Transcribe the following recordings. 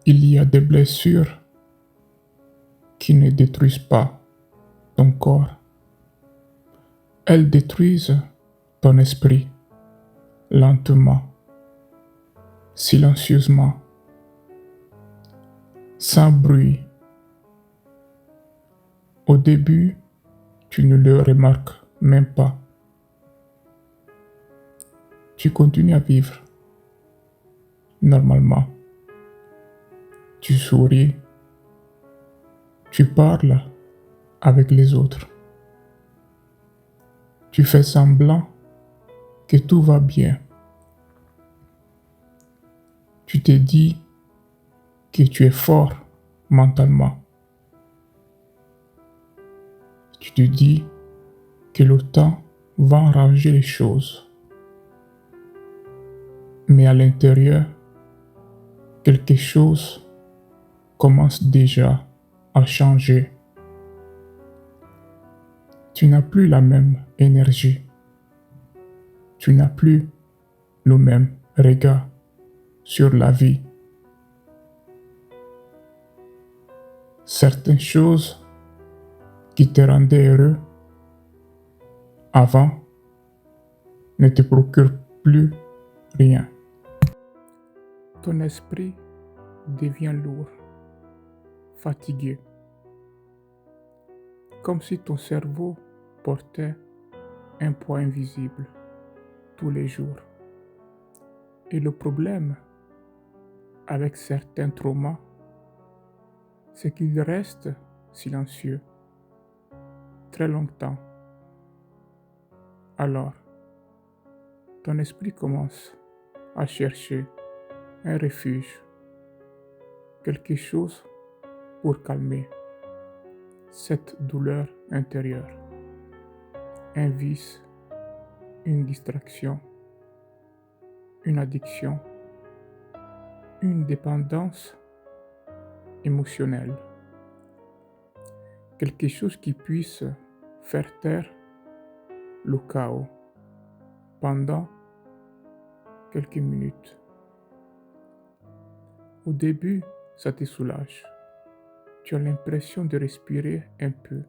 Il y a des blessures qui ne détruisent pas ton corps. Elles détruisent ton esprit lentement, silencieusement, sans bruit. Au début, tu ne le remarques même pas. Tu continues à vivre normalement. Tu souris, tu parles avec les autres. Tu fais semblant que tout va bien. Tu te dis que tu es fort mentalement. Tu te dis que le temps va arranger les choses. Mais à l'intérieur, quelque chose commence déjà à changer. Tu n'as plus la même énergie. Tu n'as plus le même regard sur la vie. Certaines choses qui te rendaient heureux avant ne te procurent plus rien. Ton esprit devient lourd, fatigué, comme si ton cerveau portait un poids invisible tous les jours. Et le problème avec certains traumas, c'est qu'ils restent silencieux très longtemps. Alors, ton esprit commence à chercher un refuge, quelque chose pour calmer cette douleur intérieure, un vice, une distraction, une addiction, une dépendance émotionnelle, quelque chose qui puisse faire taire le chaos pendant quelques minutes. Au début, ça te soulage. Tu as l'impression de respirer un peu.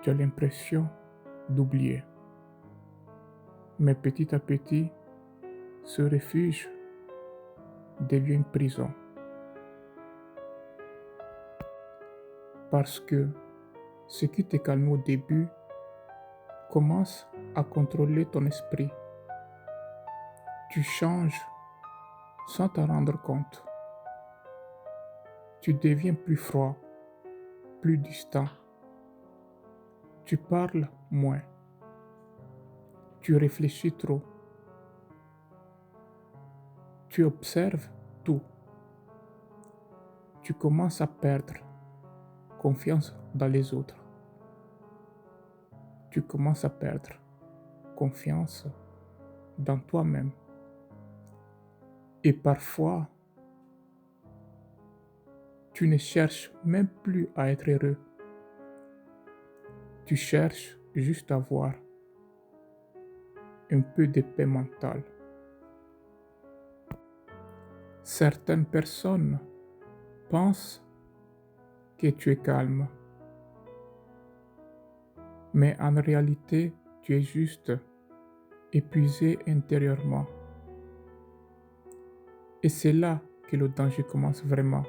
Tu as l'impression d'oublier. Mais petit à petit, ce refuge devient une prison. Parce que ce qui te calme au début commence à contrôler ton esprit. Tu changes sans t'en rendre compte. Tu deviens plus froid, plus distant. Tu parles moins. Tu réfléchis trop. Tu observes tout. Tu commences à perdre confiance dans les autres. Tu commences à perdre confiance dans toi-même. Et parfois, tu ne cherches même plus à être heureux. Tu cherches juste à avoir un peu de paix mentale. Certaines personnes pensent que tu es calme, mais en réalité, tu es juste épuisé intérieurement. Et c'est là que le danger commence vraiment.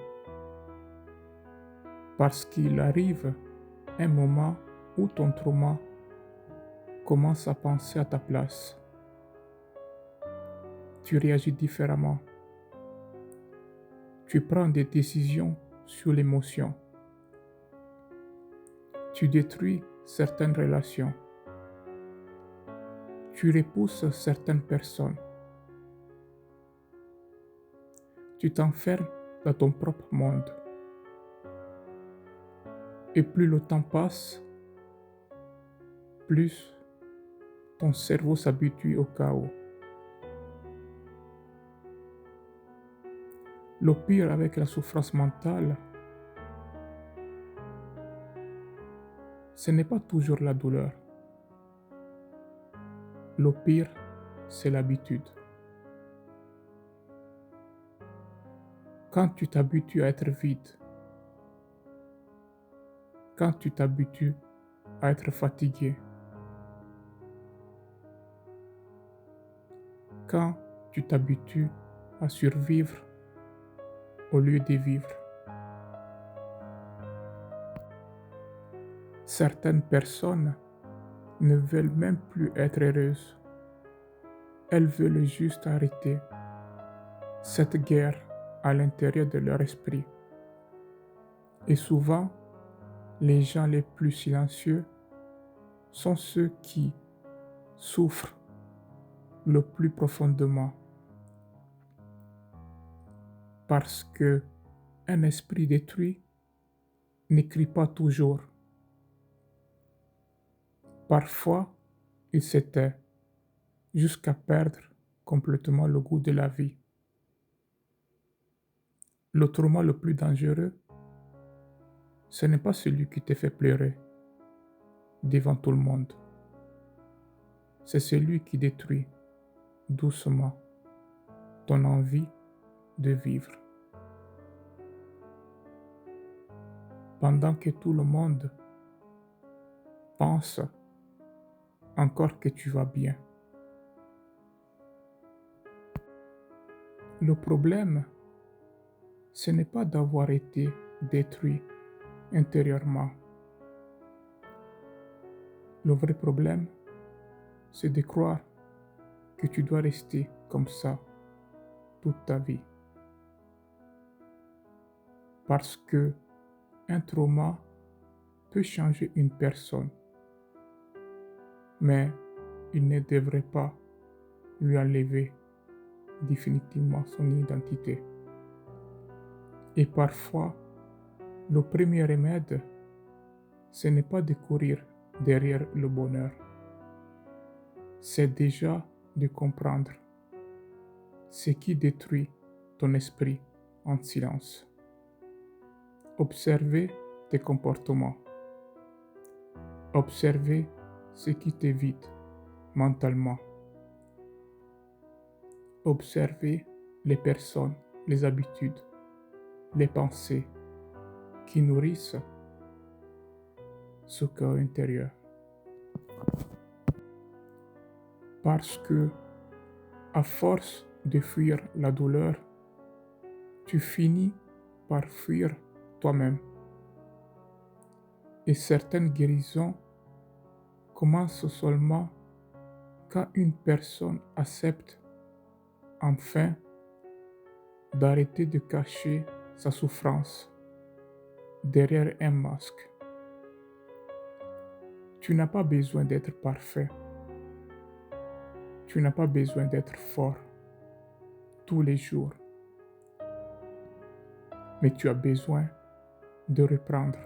Parce qu'il arrive un moment où ton trauma commence à penser à ta place. Tu réagis différemment. Tu prends des décisions sur l'émotion. Tu détruis certaines relations. Tu repousses certaines personnes. Tu t'enfermes dans ton propre monde. Et plus le temps passe, plus ton cerveau s'habitue au chaos. Le pire avec la souffrance mentale, ce n'est pas toujours la douleur. Le pire, c'est l'habitude. Quand tu t'habitues à être vide, quand tu t'habitues à être fatigué, quand tu t'habitues à survivre au lieu de vivre. Certaines personnes ne veulent même plus être heureuses. Elles veulent juste arrêter cette guerre à l'intérieur de leur esprit. Et souvent, les gens les plus silencieux sont ceux qui souffrent le plus profondément. Parce que un esprit détruit n'écrit pas toujours. Parfois, il se tait jusqu'à perdre complètement le goût de la vie. Le trauma le plus dangereux, ce n'est pas celui qui te fait pleurer devant tout le monde. C'est celui qui détruit doucement ton envie de vivre. Pendant que tout le monde pense encore que tu vas bien. Le problème, ce n'est pas d'avoir été détruit intérieurement. Le vrai problème, c'est de croire que tu dois rester comme ça toute ta vie. Parce que un trauma peut changer une personne, mais il ne devrait pas lui enlever définitivement son identité. Et parfois, le premier remède, ce n'est pas de courir derrière le bonheur, c'est déjà de comprendre ce qui détruit ton esprit en silence. Observer tes comportements. Observer ce qui te vide mentalement. Observer les personnes, les habitudes, les pensées qui nourrissent ce cœur intérieur. Parce que, à force de fuir la douleur, tu finis par fuir toi-même. Et certaines guérisons commencent seulement quand une personne accepte enfin d'arrêter de cacher sa souffrance derrière un masque. Tu n'as pas besoin d'être parfait. Tu n'as pas besoin d'être fort tous les jours. Mais tu as besoin de reprendre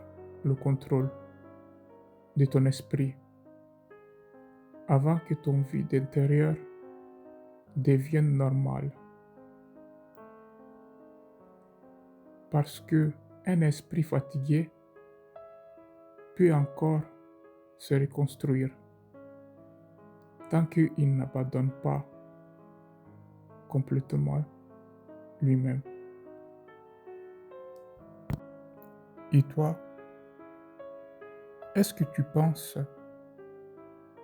le contrôle de ton esprit avant que ton vide intérieur devienne normal. Parce que un esprit fatigué peut encore se reconstruire tant qu'il n'abandonne pas complètement lui-même. Et toi, est-ce que tu penses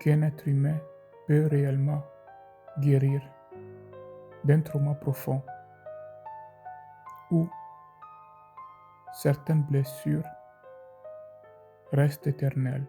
qu'un être humain peut réellement guérir d'un trauma profond ou certaines blessures restent éternelles?